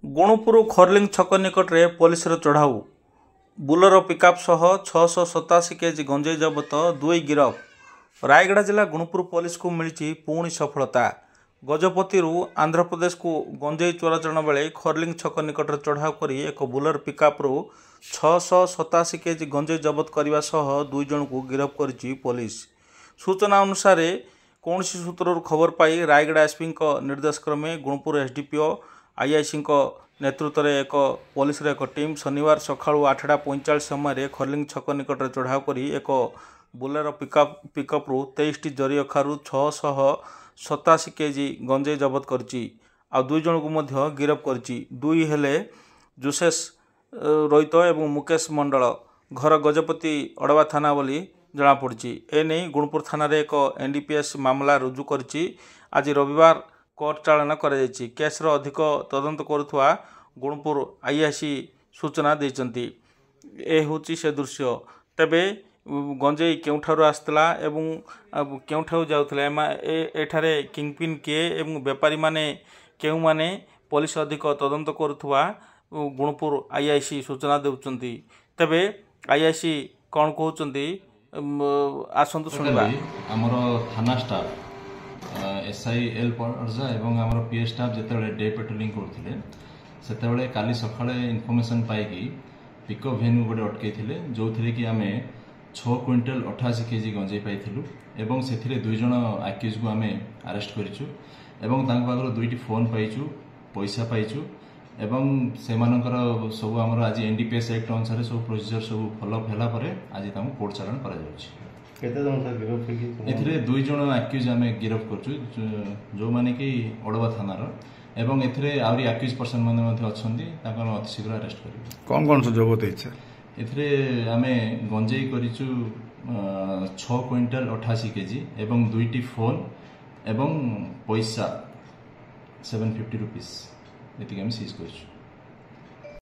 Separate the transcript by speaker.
Speaker 1: गुणुपुर खरलिंग छक निकट में पुलिस चढ़ाऊ बुलर पिकअप सह 687 केजी गंजेई जबत 2 गिरफ। रायगढ़ जिला गुणुपुर पुलिस को मिली पुणी सफलता। गजपति आंध्र प्रदेश को गंजेई चोराचरण बेले खरलिंग छक निकट चढ़ाऊ कर एक बुलर पिकअप्रु 687 केजी गंजेई जबत करने सह 2 जन को गिरफ कर पुलिस। सूचना अनुसार कौन सूत्र खबर पाई रायगढ़ एसपी निर्देश क्रमे गुणुपुर एसडीपीओ आईआईसी नेतृत्व में एक पुलिस एक टीम शनिवार सका 8:45 समय खरलिंग छक निकट चढ़ाऊ कर एक बुलेरो पिकअप्रु 23 जरी अखारू 687 केजी गंजेई जबत कर 2 जन को गिरफ कर। दुई हेले जोसेस रोहित और मुकेश मंडल घर गजपति अड़वा थाना बोली जमापड़ी। एने गुणुपुर थाना एक एनडीपीएस मामला रुजु कर आज रविवार कोर्ट चालान कर केस्र अधिक तदंत करुवा गुणुपुर आईआईसी सूचना देते। ए हूँ से दृश्य। तेबे गंजेई केउठारु आसला एवं केउठारु जाउथले एठारे किंगपिन किए एवं बेपारी माने केउ माने पुलिस अधिक तदंत करुवा गुणुपुर आईआईसी सूचना देउचंती। तेबे आईआईसी कौन कहउचंती आसंतु सुनिबा।
Speaker 2: हमर थाना स्टाफ एसआईएल पर्जा एवं आमर पीए स्टाफ जिते डे पेट्रोलिंग करते से काली सकाଳେ इनफर्मेशन पाई पिकअप भैन गोटे अटकई जो थी कि आम 6 क्विंटल 88 केजी गंजेई पाइलु एवं से 2 जन आक्यूज को आम अरेस्ट करूँ एवं पाखर 2टी फोन पाइचु पैसा पाइचु एवं से सब आम आज एनडीपीएस एक्ट अनुसार सब प्रोसीजर सब फॉलोअप है आज कोर्ट चालान कर 2 जन आक्यूज आम गिरफ कर जो माने कि अड़वा थानार एवं एथिरे आउरी आक्यूज पर्सन माने अति शीघ्र अरेस्ट कर।
Speaker 3: कौन सब जबत इच्छा
Speaker 2: एथिरे आमे गंजेई करिचु 6 क्विंटल 88 केजी एवं 2टी फोन एवं पैसा 750 रुपीस एतिक आम सीज करिचु।